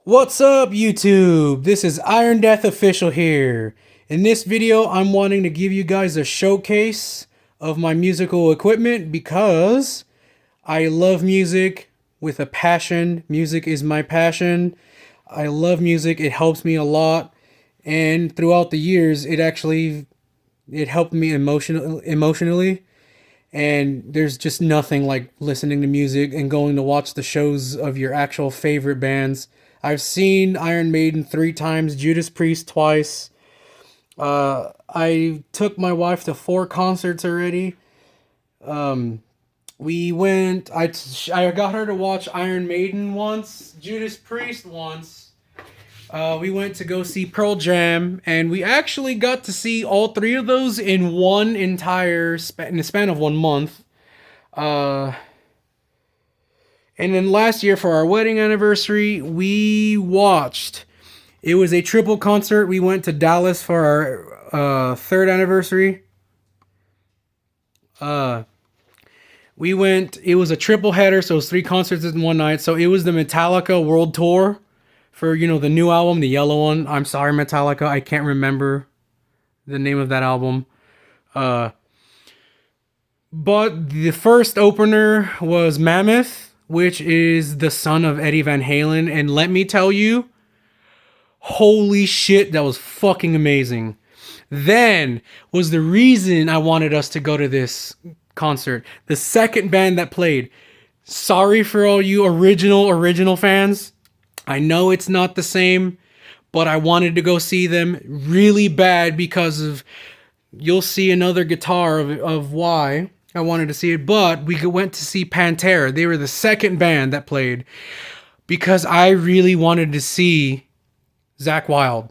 What's up, YouTube? This is Iron Death Official here. In this video, I'm wanting to give you guys a showcase of my musical equipment because I love music with a passion. Music is my passion. I love music. It helps me a lot. And throughout the years, it helped me emotionally. And there's just nothing like listening to music and going to watch the shows of your actual favorite bands. I've seen Iron Maiden 3 times, Judas Priest twice. I took my wife to 4 concerts already. We went. I got her to watch Iron Maiden once, Judas Priest once. We went to go see Pearl Jam, and we actually got to see all 3 of those in one entire in the span of 1 month. Uh, and then last year for our wedding anniversary, we watched. It was a triple concert. We went to Dallas for our 3rd anniversary. We went. It was a triple header, so it was 3 concerts in one night. So it was the Metallica World Tour for the new album, the yellow one. I'm sorry, Metallica, I can't remember the name of that album. But the first opener was Mammoth, which is the son of Eddie Van Halen, and let me tell you, holy shit, that was fucking amazing. Then was the reason I wanted us to go to this concert. The second band that played. Sorry for all you original fans. I know it's not the same, but I wanted to go see them really bad because of, you'll see another guitar of why I wanted to see it. But we went to see Pantera. They were the second band that played because I really wanted to see Zakk Wylde.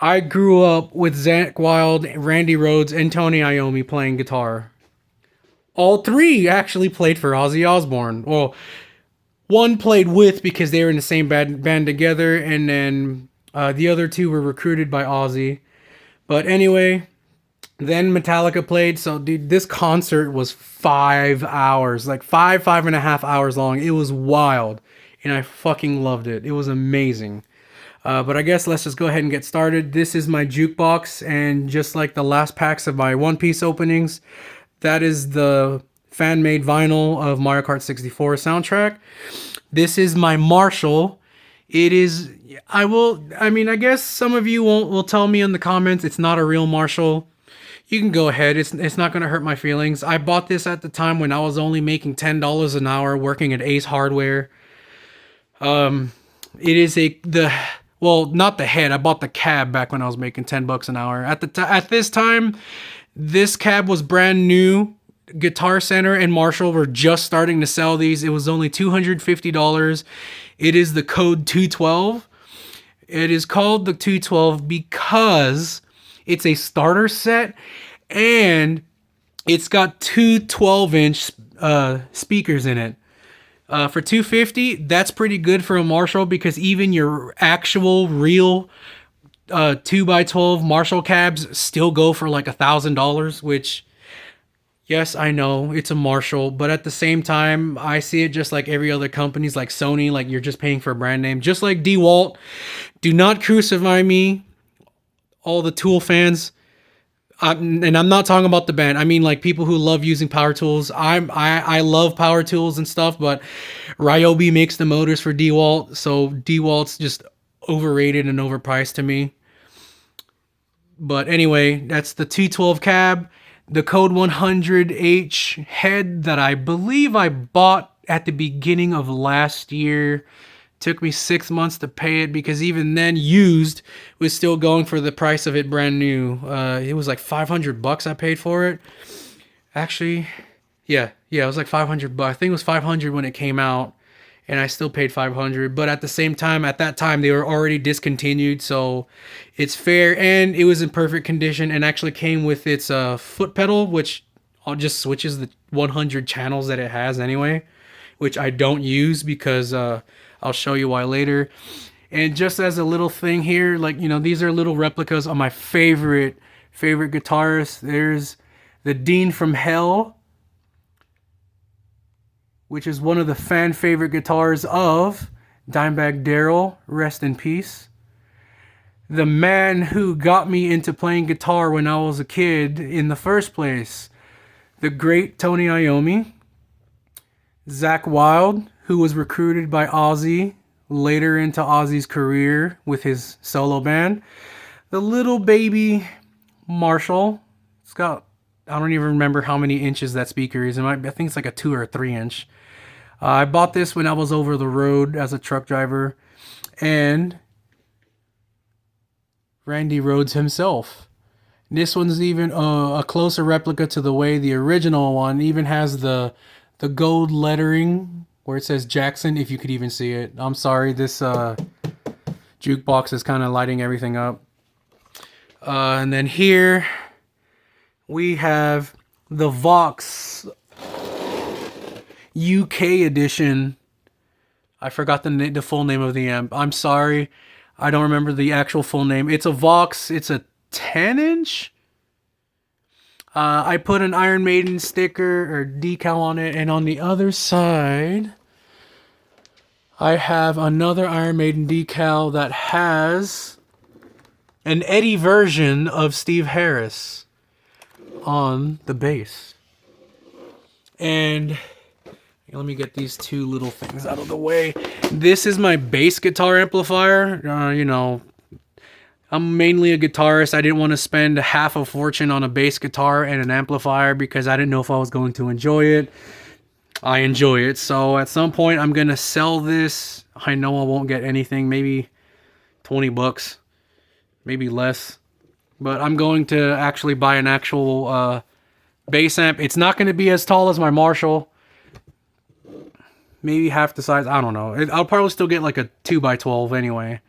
I grew up with Zakk Wylde, Randy Rhoads, and Tony Iommi playing guitar. All 3 actually played for Ozzy Osbourne. Well, one played with because they were in the same band together, and then the other 2 were recruited by Ozzy. But anyway, then Metallica played. So, dude, this concert was 5 hours, like 5.5 hours long. It was wild, and I fucking loved it. It was amazing. But I guess let's just go ahead and get started. This is my jukebox, and just like the last packs of my One Piece openings, that is the fan-made vinyl of Mario Kart 64 soundtrack. This is my Marshall. It is, I guess some of you will tell me in the comments it's not a real Marshall. You can go ahead. It's not going to hurt my feelings. I bought this at the time when I was only making $10 an hour working at Ace Hardware. It is not the head. I bought the cab back when I was making $10 an hour. At this time, this cab was brand new. Guitar Center and Marshall were just starting to sell these. It was only $250. It is the code 212. It is called the 212 because it's a starter set and it's got 2 12-inch speakers in it. For $250, that's pretty good for a Marshall because even your actual real 2x12 Marshall cabs still go for like $1,000, which, yes, I know it's a Marshall, but at the same time, I see it just like every other companies like Sony, like you're just paying for a brand name. Just like DeWalt. Do not crucify me, all the Tool fans. And I'm not talking about the band. I mean like people who love using power tools. I love power tools and stuff, but Ryobi makes the motors for DeWalt, so DeWalt's just overrated and overpriced to me. But anyway, that's the 212 cab. The code 100H head that I believe I bought at the beginning of last year. Took me 6 months to pay it because even then used was still going for the price of it brand new. It was like $500 I paid for it. Actually, yeah, it was like $500. I think it was $500 when it came out, and I still paid $500. But at the same time, at that time, they were already discontinued, so it's fair. And it was in perfect condition and actually came with its foot pedal, which just switches the 100 channels that it has anyway, which I don't use because I'll show you why later. And just as a little thing here, like, these are little replicas of my favorite guitarists. There's the Dean from Hell, which is one of the fan favorite guitars of Dimebag Darrell, rest in peace. The man who got me into playing guitar when I was a kid in the first place, the great Tony Iommi. Zakk Wylde, who was recruited by Ozzy later into Ozzy's career with his solo band. The little baby Marshall. It's got, I don't even remember how many inches that speaker is. I think it's like a 2 or 3 inch. I bought this when I was over the road as a truck driver. And Randy Rhoads himself. This one's even a closer replica to the way the original one even has the gold lettering where it says Jackson, if you could even see it. I'm sorry, this jukebox is kind of lighting everything up. And then here we have the Vox UK edition. I forgot the full name of the amp. I'm sorry. I don't remember the actual full name. It's a Vox. It's a 10 inch. I put an Iron Maiden sticker or decal on it. And on the other side, I have another Iron Maiden decal that has an Eddie version of Steve Harris on the bass. And let me get these two little things out of the way. This is my bass guitar amplifier. You know, I'm mainly a guitarist. I didn't want to spend half a fortune on a bass guitar and an amplifier because I didn't know if I was going to enjoy it. I enjoy it. So at some point I'm going to sell this. I know I won't get anything, maybe 20 bucks, maybe less. But I'm going to actually buy an actual bass amp. It's not going to be as tall as my Marshall. Maybe half the size. I don't know. I'll probably still get like a 2x12 anyway.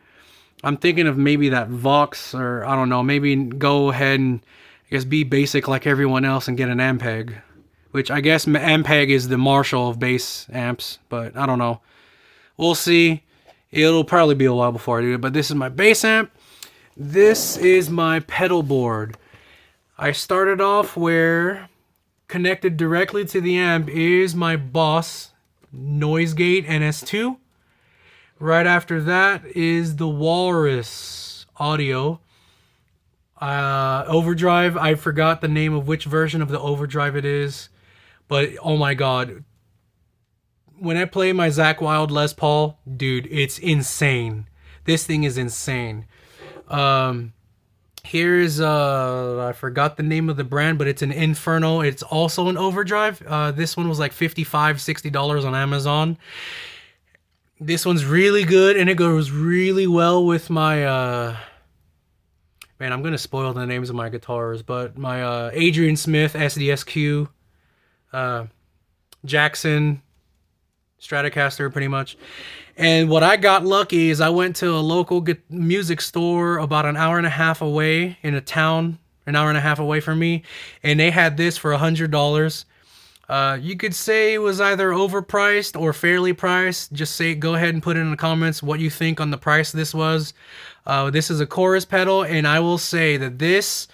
I'm thinking of maybe that Vox, or I don't know, maybe go ahead and I guess be basic like everyone else and get an Ampeg. Which I guess Ampeg is the Marshall of bass amps, but I don't know. We'll see. It'll probably be a while before I do it, but this is my bass amp. This is my pedal board. I started off where connected directly to the amp is my Boss Noise Gate NS2. Right after that is the Walrus Audio overdrive. I forgot the name of which version of the overdrive it is, but oh my god, when I play my Zakk Wylde Les Paul, dude, it's insane. This thing is insane. Here's I forgot the name of the brand, but it's an Inferno. It's also an overdrive. This one was like $55-$60 on Amazon. This one's really good, and it goes really well with my man, I'm gonna spoil the names of my guitars, but my Adrian Smith SDSQ, Jackson Stratocaster, pretty much. And what I got lucky is I went to a local music store about an hour and a half away in a town, an hour and a half away from me, and they had this for $100. You could say it was either overpriced or fairly priced. Just go ahead and put it in the comments what you think on the price this was. This is a chorus pedal, and I will say that this,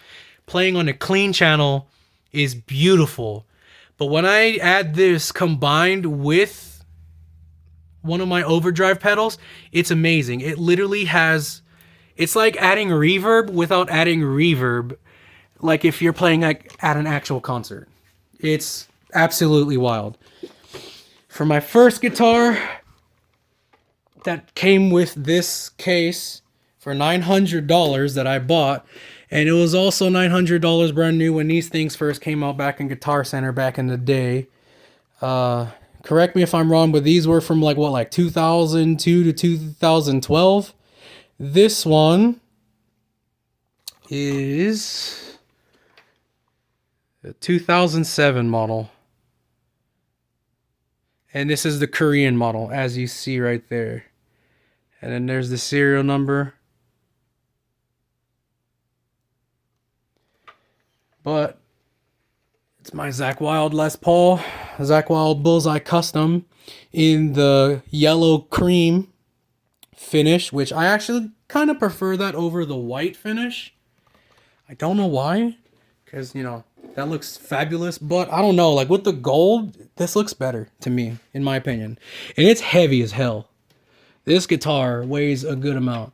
playing on a clean channel, is beautiful. But when I add this combined with one of my overdrive pedals, it's amazing. It literally has, it's like adding reverb without adding reverb, like if you're playing at an actual concert. It's absolutely wild. For my first guitar, that came with this case for $900 that I bought, and it was also $900 brand new when these things first came out back in Guitar Center back in the day. Correct me if I'm wrong, but these were from like 2002 to 2012. This one is a 2007 model. And this is the Korean model, as you see right there. And then there's the serial number. But it's my Zakk Wylde Les Paul, Zakk Wylde Bullseye Custom in the yellow cream finish, which I actually kind of prefer that over the white finish. I don't know why, because, you know, that looks fabulous, but I don't know, like with the gold, this looks better to me, in my opinion. And it's heavy as hell. This guitar weighs a good amount.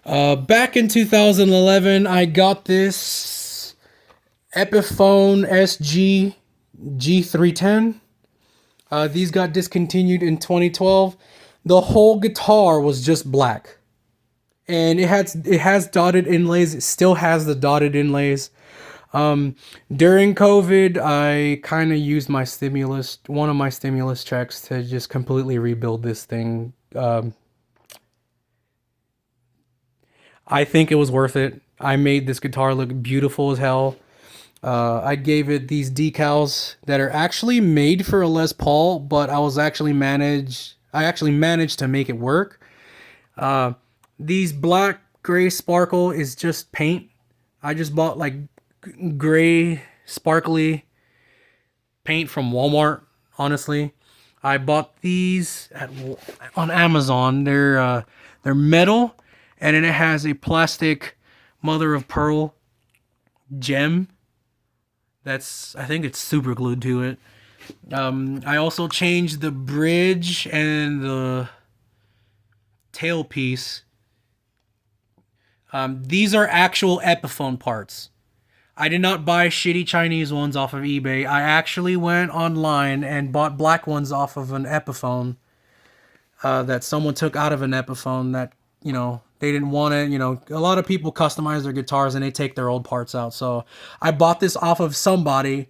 Back in 2011, I got this Epiphone SG G310. These got discontinued in 2012. The whole guitar was just black, and it has dotted inlays. It still has the dotted inlays. During COVID, I kind of used one of my stimulus checks to just completely rebuild this thing. I think it was worth it. I made this guitar look beautiful as hell. I gave it these decals that are actually made for a Les Paul, but I actually managed to make it work. These black gray sparkle is just paint. I just bought like gray sparkly paint from Walmart. Honestly, I bought these on Amazon. They're metal, and then it has a plastic mother of pearl gem. I think it's super glued to it. I also changed the bridge and the tailpiece. These are actual Epiphone parts. I did not buy shitty Chinese ones off of eBay. I actually went online and bought black ones off of an Epiphone that someone took out of an Epiphone that, they didn't want it. A lot of people customize their guitars and they take their old parts out. So I bought this off of somebody,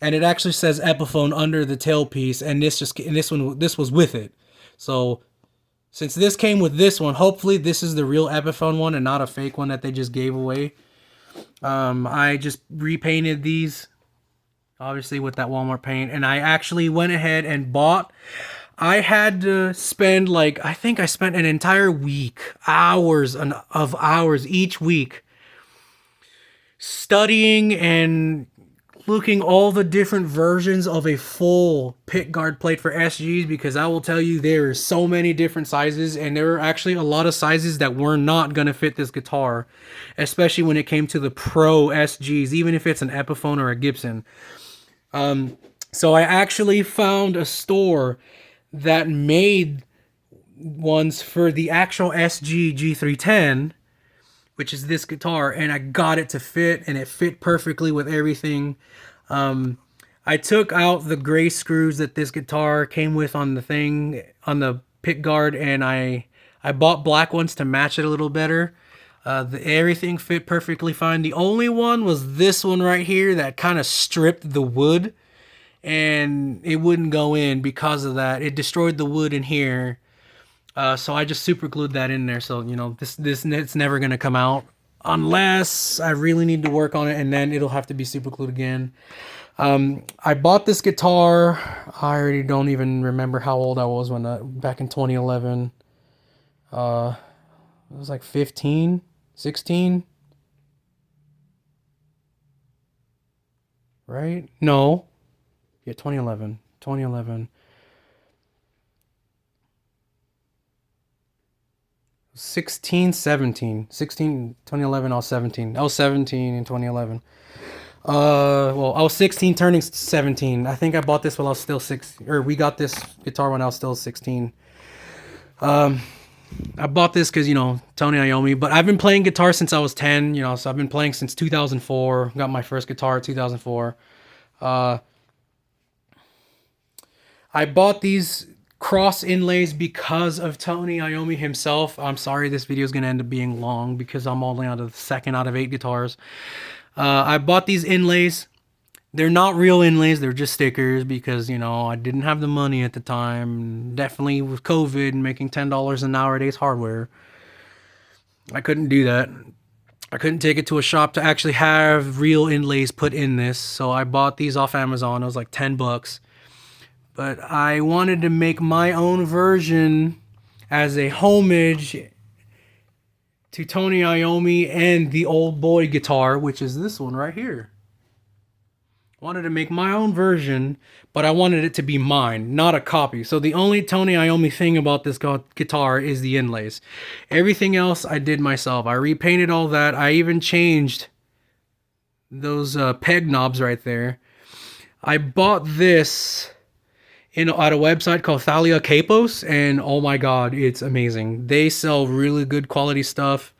and it actually says Epiphone under the tailpiece, and this was with it. So since this came with this one, hopefully this is the real Epiphone one and not a fake one that they just gave away. I just repainted these, obviously with that Walmart paint, and I actually went ahead and bought. I had to spend I think I spent an entire week, hours each week, studying and looking all the different versions of a full pick guard plate for SGs, because I will tell you there are so many different sizes, and there are actually a lot of sizes that were not going to fit this guitar, especially when it came to the Pro SGs, even if it's an Epiphone or a Gibson. So I actually found a store that made ones for the actual SG G310, which is this guitar, and I got it to fit, and it fit perfectly with everything. I took out the gray screws that this guitar came with on the pick guard, and I bought black ones to match it a little better. Everything fit perfectly fine. The only one was this one right here that kind of stripped the wood, and it wouldn't go in because of that. It destroyed the wood in here. So I just super glued that in there. So, this it's never going to come out unless I really need to work on it, and then it'll have to be super glued again. I bought this guitar. I already don't even remember how old I was back in 2011. It was like 15, 16. Right? No. Yeah, 2011. 16, 17. 16, 2011, I was 17. I was 17 in 2011. Well, I was 16 turning 17. I think I bought this while I was still we got this guitar when I was still 16. I bought this because, Tony Iommi, but I've been playing guitar since I was 10, so I've been playing since 2004. Got my first guitar in 2004. I bought these cross inlays because of Tony Iommi himself. I'm sorry this video is going to end up being long because I'm only on the second out of 8 guitars. I bought these inlays. They're not real inlays. They're just stickers because, I didn't have the money at the time. Definitely with COVID and making $10 an hour nowadays hardware, I couldn't do that. I couldn't take it to a shop to actually have real inlays put in this. So I bought these off Amazon. It was like $10. But I wanted to make my own version as a homage to Tony Iommi and the old boy guitar, which is this one right here. Wanted to make my own version, but I wanted it to be mine, not a copy. So the only Tony Iommi thing about this guitar is the inlays. Everything else I did myself. I repainted all that. I even changed those peg knobs right there. I bought this at a website called Thalia Capos, and oh my god, it's amazing. They sell really good quality stuff.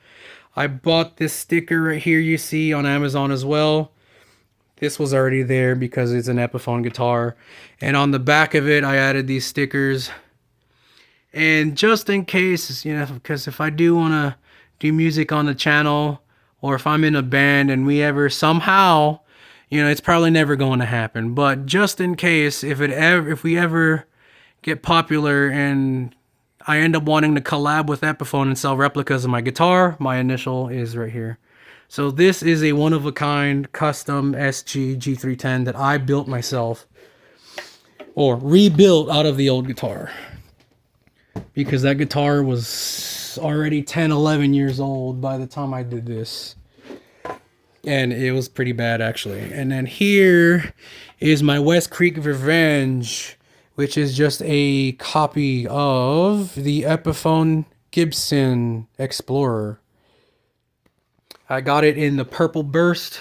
I bought this sticker right here you see on Amazon as well. This was already there because it's an Epiphone guitar. And on the back of it, I added these stickers. And just in case, because if I do want to do music on the channel, or if I'm in a band and we ever somehow, it's probably never going to happen. But just in case, if we ever get popular and I end up wanting to collab with Epiphone and sell replicas of my guitar, my initial is right here. So this is a one-of-a-kind custom SG G310 that I built myself, or rebuilt out of the old guitar, because that guitar was already 10, 11 years old by the time I did this. And it was pretty bad, actually. And then here is my West Creek Revenge, which is just a copy of the Epiphone Gibson Explorer. I got it in the Purple Burst.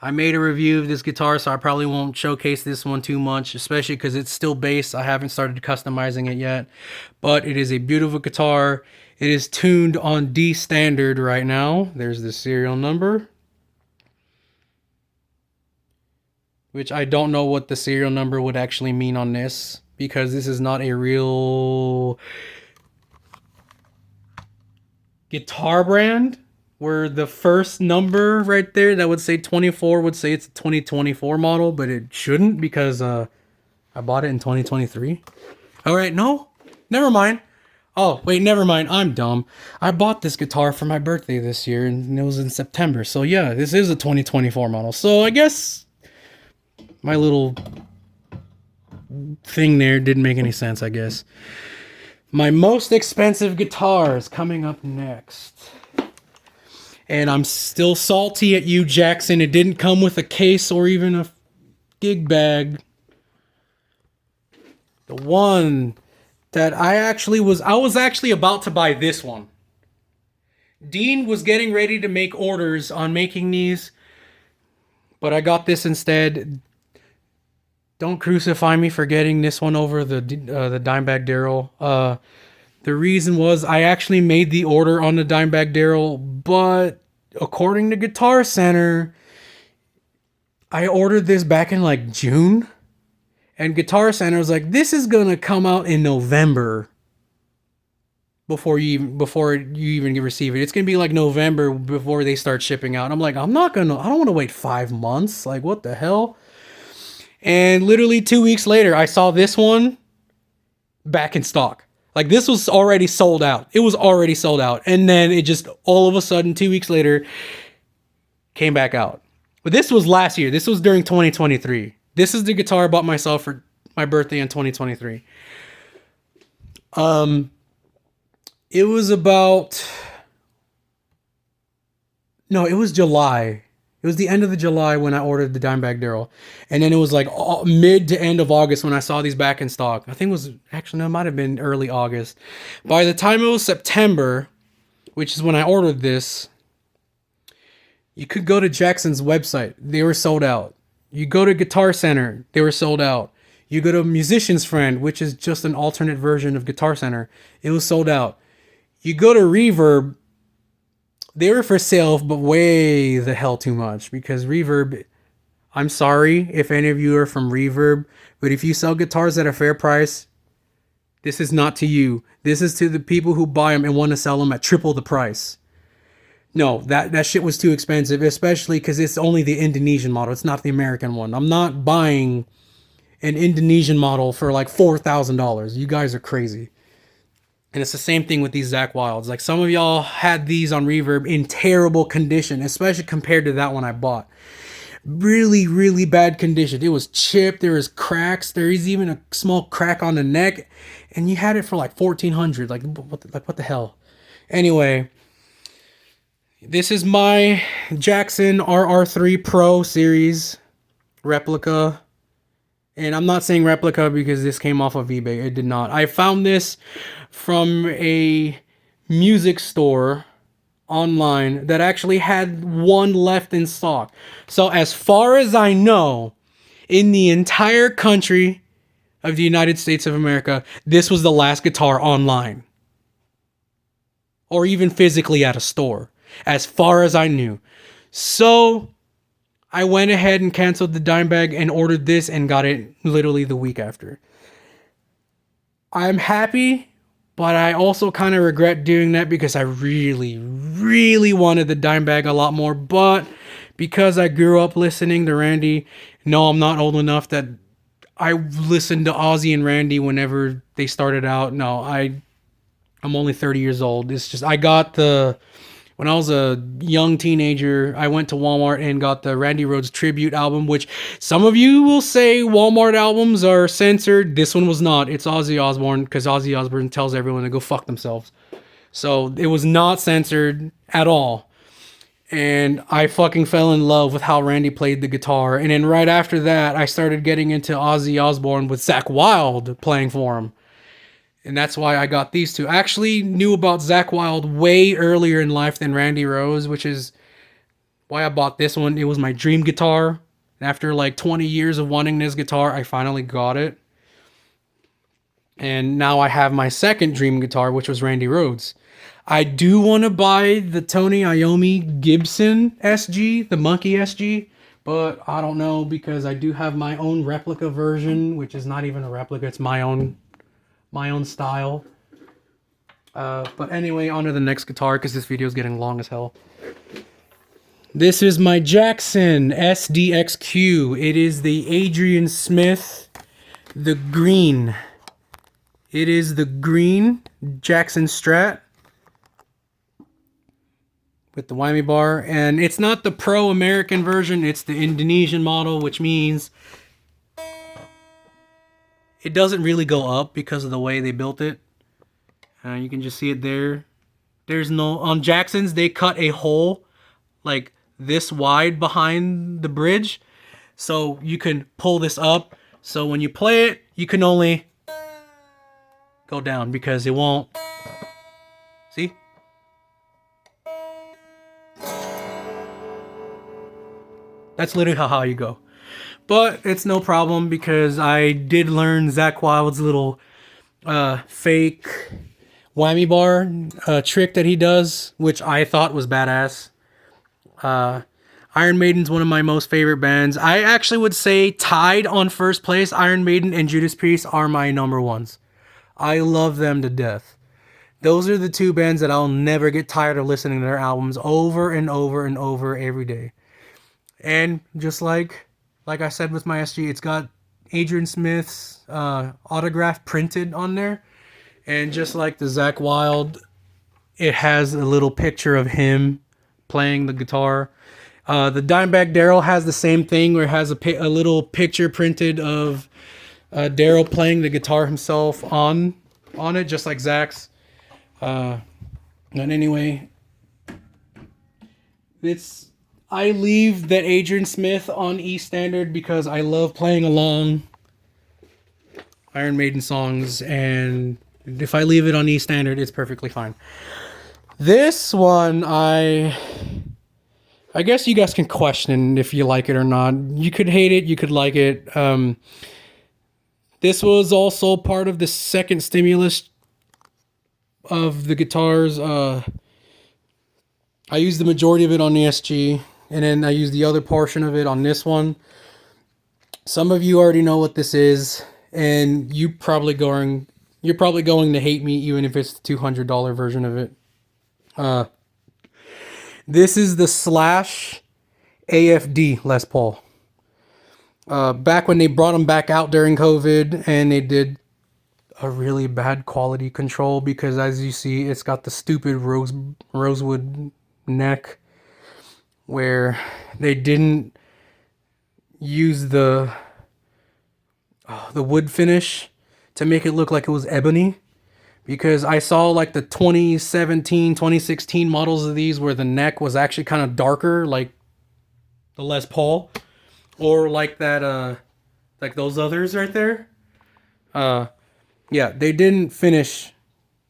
I made a review of this guitar, so I probably won't showcase this one too much, especially because it's still bass. I haven't started customizing it yet, but it is a beautiful guitar. It is tuned on D standard right now. There's the serial number, which I don't know what the serial number would actually mean on this, because this is not a real guitar brand, where the first number right there that would say 24 would say it's a 2024 model, but it shouldn't, because I bought it in 2023. All right, no, never mind. Oh, wait, never mind. I'm dumb. I bought this guitar for my birthday this year, and it was in September. So yeah, this is a 2024 model. So I guess my little thing there didn't make any sense, I guess. My most expensive guitar is coming up next. And I'm still salty at you, Jackson. It didn't come with a case or even a gig bag. The one that I was actually about to buy this one. Dean was getting ready to make orders on making these, but I got this instead. Don't crucify me for getting this one over the Dimebag Darrell. The reason was I actually made the order on the Dimebag Darrell, but according to Guitar Center, I ordered this back in like June, and Guitar Center was like, this is gonna come out in November before you even receive it. It's gonna be like November before they start shipping out. And I'm like, I don't want to wait 5 months. Like, what the hell? And literally 2 weeks later, I saw this one back in stock. Like, this was already sold out. It was already sold out. And then it just, all of a sudden, 2 weeks later, came back out. But this was last year. This was during 2023. This is the guitar I bought myself for my birthday in 2023. It was about... No, it was July. It was the end of the July when I ordered the Dimebag Darrell. And then it was like mid to end of August when I saw these back in stock. I think it was, actually, no, it might have been early August. By the time it was September, which is when I ordered this, you could go to Jackson's website. They were sold out. You go to Guitar Center. They were sold out. You go to Musician's Friend, which is just an alternate version of Guitar Center. It was sold out. You go to Reverb. They were for sale, but way the hell too much, because Reverb, I'm sorry if any of you are from Reverb, but if you sell guitars at a fair price, this is not to you. This is to the people who buy them and want to sell them at triple the price. No, that shit was too expensive, especially because it's only the Indonesian model. It's not the American one. I'm not buying an Indonesian model for like $4,000. You guys are crazy. And it's the same thing with these Zakk Wyldes. Like, some of y'all had these on Reverb in terrible condition, especially compared to that one I bought. Really, really bad condition. It was chipped. There was cracks. There is even a small crack on the neck. And you had it for like $1,400. Like what the hell? Anyway, this is my Jackson RR3 Pro Series replica. And I'm not saying replica because this came off of eBay. It did not. I found this from a music store online that actually had one left in stock. So as far as I know, in the entire country, of the United States of America, this was the last guitar online. Or even physically at a store, as far as I knew. So I went ahead and canceled the dime bag and ordered this and got it literally the week after. I'm happy, but I also kind of regret doing that because I really, really wanted the dime bag a lot more. But because I grew up listening to Randy, no, I'm not old enough that I listened to Ozzy and Randy whenever they started out. No, I'm only 30 years old. It's just when I was a young teenager, I went to Walmart and got the Randy Rhoads tribute album, which some of you will say Walmart albums are censored. This one was not. It's Ozzy Osbourne because Ozzy Osbourne tells everyone to go fuck themselves. So it was not censored at all. And I fucking fell in love with how Randy played the guitar. And then right after that, I started getting into Ozzy Osbourne with Zakk Wylde playing for him. And that's why I got these two. I actually knew about Zakk Wylde way earlier in life than Randy Rhoads, which is why I bought this one. It was my dream guitar. And after like 20 years of wanting this guitar, I finally got it. And now I have my second dream guitar, which was Randy Rhoads. I do want to buy the Tony Iommi Gibson SG, the Monkey SG, but I don't know because I do have my own replica version, which is not even a replica. It's my own style. But anyway, on to the next guitar because this video is getting long as hell. This is my Jackson SDXQ. It is the Adrian Smith, the green. It is the green Jackson Strat with the whammy bar. And it's not the Pro American version, it's the Indonesian model, which means it doesn't really go up because of the way they built it. You can just see it there. There's no... On Jacksons, they cut a hole like this wide behind the bridge. So you can pull this up. So when you play it, you can only go down because it won't... See? That's literally how high you go. But it's no problem because I did learn Zakk Wylde's little fake whammy bar trick that he does, which I thought was badass. Iron Maiden's one of my most favorite bands. I actually would say tied on first place, Iron Maiden and Judas Priest are my number ones. I love them to death. Those are the two bands that I'll never get tired of listening to their albums over and over and over every day. And just like I said with my SG, it's got Adrian Smith's autograph printed on there. And just like the Zakk Wylde, it has a little picture of him playing the guitar. The Dimebag Darrell has the same thing where it has a little picture printed of Darrell playing the guitar himself on it, just like Zakk's. And anyway, I leave that Adrian Smith on E standard because I love playing along Iron Maiden songs, and if I leave it on E standard, it's perfectly fine. This one, I guess you guys can question if you like it or not. You could hate it, you could like it. This was also part of the second stimulus of the guitars. I used the majority of it on the SG, and then I used the other portion of it on this one. Some of you already know what this is, and you're probably going to hate me even if it's the $200 version of it. This is the Slash AFD Les Paul. Back when they brought them back out during COVID, and they did a really bad quality control because, as you see, it's got the stupid rosewood neck where they didn't use the wood finish to make it look like it was ebony, because I saw like the 2017 2016 models of these where the neck was actually kind of darker, like the Les Paul, or like that like those others right there. Yeah, they didn't finish,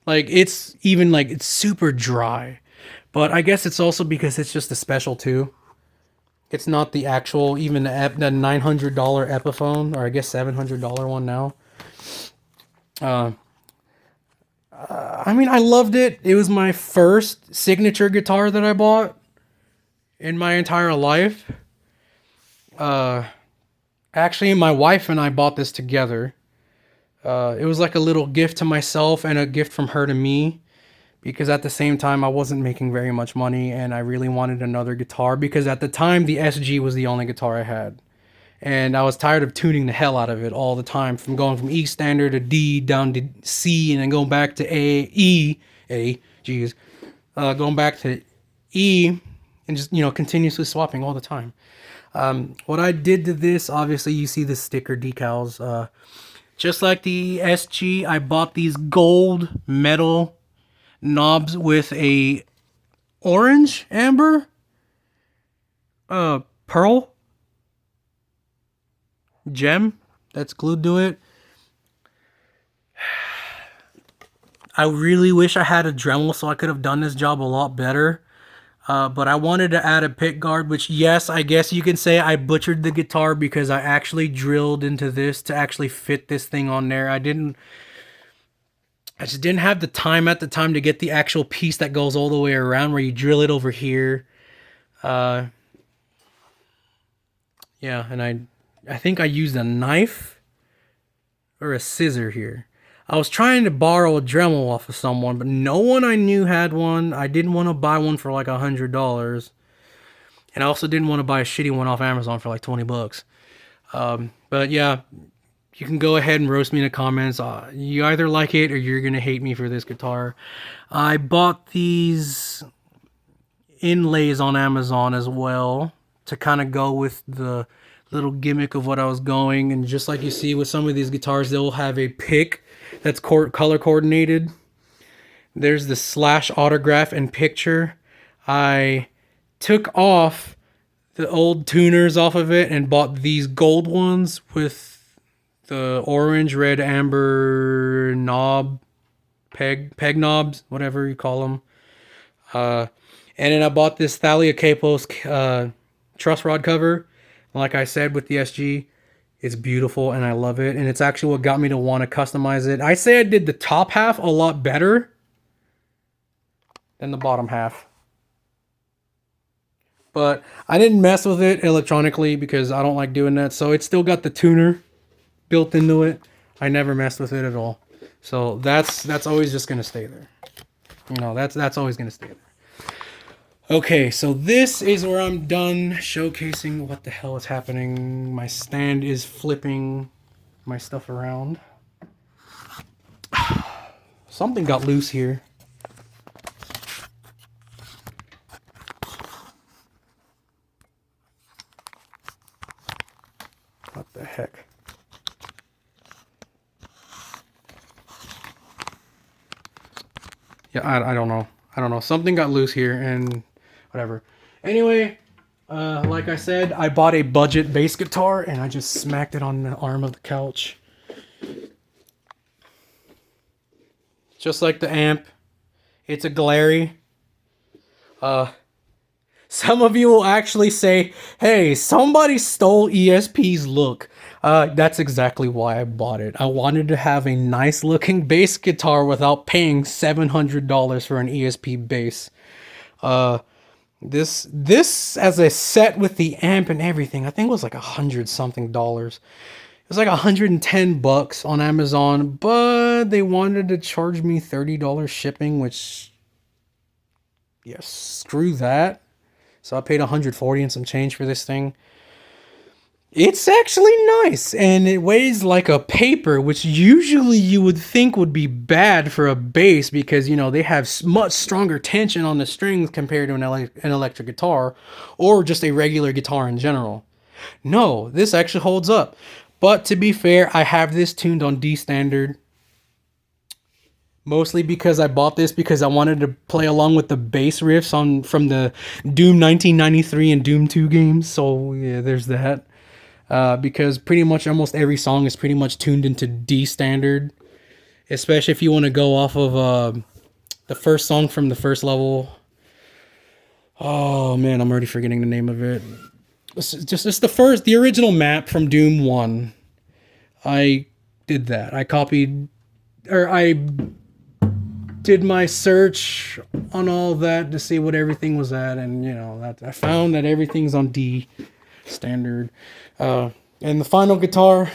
like it's super dry. But I guess it's also because it's just a special too. It's not the actual, even the $900 Epiphone, or I guess $700 one now. I mean, I loved it. It was my first signature guitar that I bought in my entire life. Actually, my wife and I bought this together. It was like a little gift to myself and a gift from her to me, because at the same time I wasn't making very much money and I really wanted another guitar, because at the time the SG was the only guitar I had. And I was tired of tuning the hell out of it all the time, from going from E standard to D down to C and then going back to going back to E, and just, continuously swapping all the time. What I did to this, obviously you see the sticker decals. Just like the SG, I bought these gold metal knobs with a orange amber pearl gem that's glued to it. I really wish I had a Dremel so I could have done this job a lot better. But I wanted to add a pick guard, which, yes, I guess you can say I butchered the guitar, because I actually drilled into this to actually fit this thing on there. I just didn't have the time at the time to get the actual piece that goes all the way around, where you drill it over here. Yeah, and I think I used a knife or a scissor here. I was trying to borrow a Dremel off of someone, but no one I knew had one. I didn't want to buy one for like $100. And I also didn't want to buy a shitty one off Amazon for like 20 bucks. But yeah, you can go ahead and roast me in the comments. You either like it or you're going to hate me for this guitar. I bought these inlays on Amazon as well to kind of go with the little gimmick of what I was going. And just like you see with some of these guitars, they'll have a pick that's color coordinated. There's the slash autograph and picture. I took off the old tuners off of it and bought these gold ones with the orange, red, amber knob, peg knobs, whatever you call them. And then I bought this Thalia Kapos truss rod cover. Like I said, with the SG, it's beautiful and I love it. And it's actually what got me to want to customize it. I say I did the top half a lot better than the bottom half. But I didn't mess with it electronically because I don't like doing that. So it's still got the tuner built into it. I never messed with it at all. So that's always just going to stay there. That's always going to stay there. Okay, so this is where I'm done showcasing what the hell is happening. My stand is flipping my stuff around. Something got loose here. What the heck? Yeah, I don't know. I don't know. Something got loose here and whatever. Anyway, like I said, I bought a budget bass guitar and I just smacked it on the arm of the couch. Just like the amp. It's a Glarry. Some of you will actually say, hey, somebody stole ESP's look. That's exactly why I bought it. I wanted to have a nice looking bass guitar without paying $700 for an ESP bass. This as a set with the amp and everything, I think it was like $100 something. It was like $110 on Amazon, but they wanted to charge me $30 shipping, which, yeah, screw that. So I paid $140 and some change for this thing. It's actually nice, and it weighs like a paper, which usually you would think would be bad for a bass because, they have much stronger tension on the strings compared to an electric guitar or just a regular guitar in general. No, this actually holds up. But to be fair, I have this tuned on D standard. Mostly because I bought this because I wanted to play along with the bass riffs from the Doom 1993 and Doom 2 games. So yeah, there's that. Because pretty much almost every song is pretty much tuned into D standard. Especially if you want to go off of the first song from the first level. Oh man, I'm already forgetting the name of it. It's the original map from Doom 1. I did that. I copied, or I did my search on all that to see what everything was at, and that I found that everything's on D standard. And the final guitar,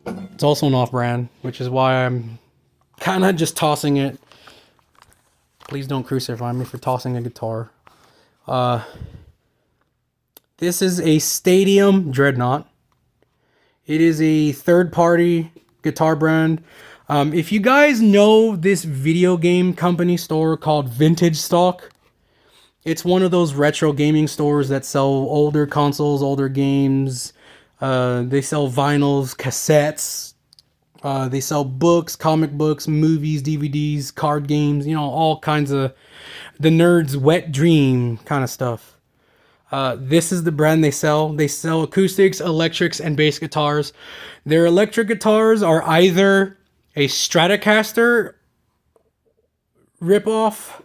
it's also an off-brand, which is why I'm kind of just tossing it. Please don't crucify me for tossing a guitar. This is a Stadium Dreadnought. It is a third-party guitar brand. If you guys know this video game company store called Vintage Stock, it's one of those retro gaming stores that sell older consoles, older games. They sell vinyls, cassettes. They sell books, comic books, movies, DVDs, card games, all kinds of the nerd's wet dream kind of stuff. This is the brand they sell. They sell acoustics, electrics, and bass guitars. Their electric guitars are either a Stratocaster ripoff.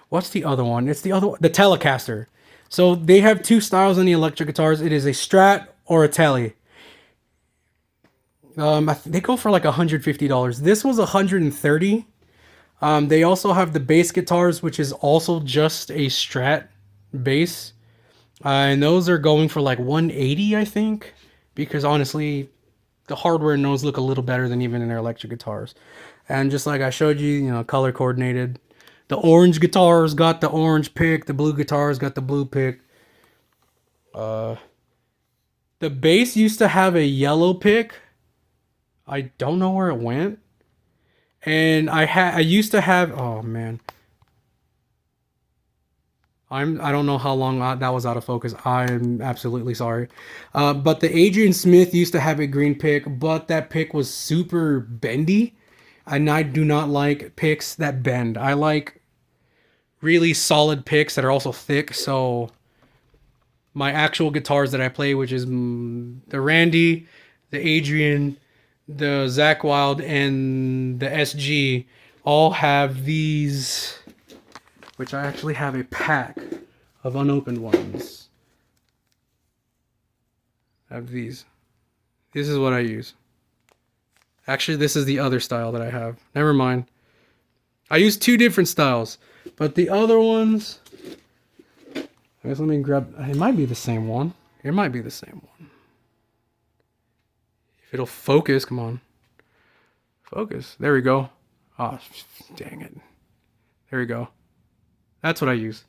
What's the other one? It's the Telecaster. So they have two styles on the electric guitars. It is a Strat or a Tele. They go for like $150. This was $130. They also have the bass guitars, which is also just a Strat bass. And those are going for like $180, I think. Because honestly, the hardware and those look a little better than even in their electric guitars. And just like I showed you, color coordinated. The orange guitars got the orange pick. The blue guitars got the blue pick. The bass used to have a yellow pick. I don't know where it went. And I used to have, oh man. I don't know how long that was out of focus. I'm absolutely sorry. But the Adrian Smith used to have a green pick, but that pick was super bendy. And I do not like picks that bend. I like really solid picks that are also thick. So my actual guitars that I play, which is the Randy, the Adrian, the Zakk Wylde, and the SG, all have these, which I actually have a pack of unopened ones. I have these. This is what I use. Actually, this is the other style that I have. Never mind. I use two different styles, but the other ones, I guess let me grab, it might be the same one. It might be the same one. If it'll focus, come on. Focus. There we go. Oh, dang it. There we go. That's what I use.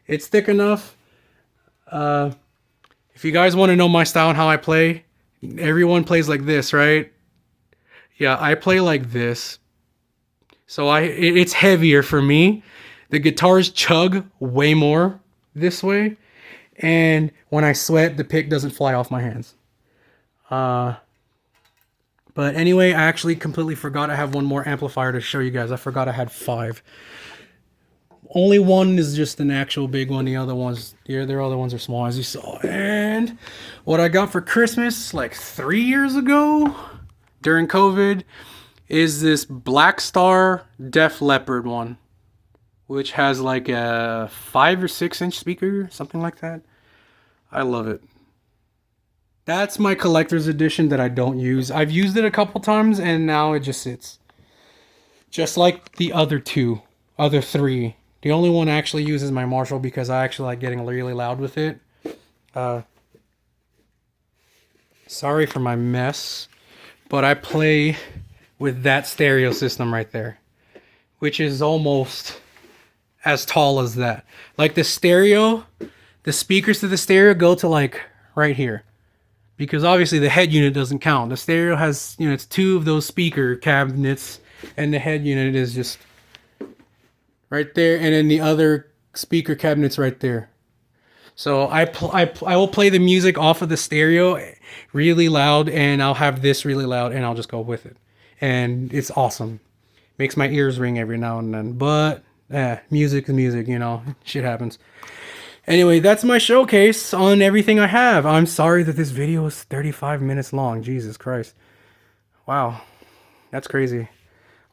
It's thick enough. If you guys want to know my style and how I play, everyone plays like this, right? Yeah, I play like this. So it's heavier for me. The guitars chug way more this way. And when I sweat, the pick doesn't fly off my hands. But anyway, I actually completely forgot I have one more amplifier to show you guys. I forgot I had 5. Only one is just an actual big one. The other ones, their other ones are small, as you saw. And what I got for Christmas like 3 years ago during COVID is this Black Star Def Leppard one, which has like a 5 or 6 inch speaker, something like that. I love it. That's my collector's edition that I don't use. I've used it a couple times and now it just sits. Just like the other 3. The only one I actually use is my Marshall because I actually like getting really loud with it. Sorry for my mess, but I play with that stereo system right there, which is almost as tall as that. Like the stereo, the speakers to the stereo go to like right here. Because obviously the head unit doesn't count. The stereo has, it's 2 of those speaker cabinets, and the head unit is just right there, and then the other speaker cabinet's right there. So I will play the music off of the stereo really loud, and I'll have this really loud, and I'll just go with it. And it's awesome. Makes my ears ring every now and then. But, music is music, shit happens. Anyway, that's my showcase on everything I have. I'm sorry that this video is 35 minutes long. Jesus Christ. Wow. That's crazy.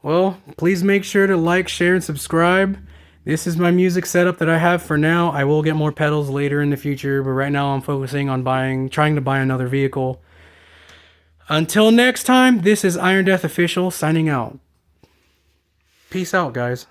Well, please make sure to like, share, and subscribe. This is my music setup that I have for now. I will get more pedals later in the future, but right now I'm focusing on trying to buy another vehicle. Until next time, this is Iron Death Official signing out. Peace out, guys.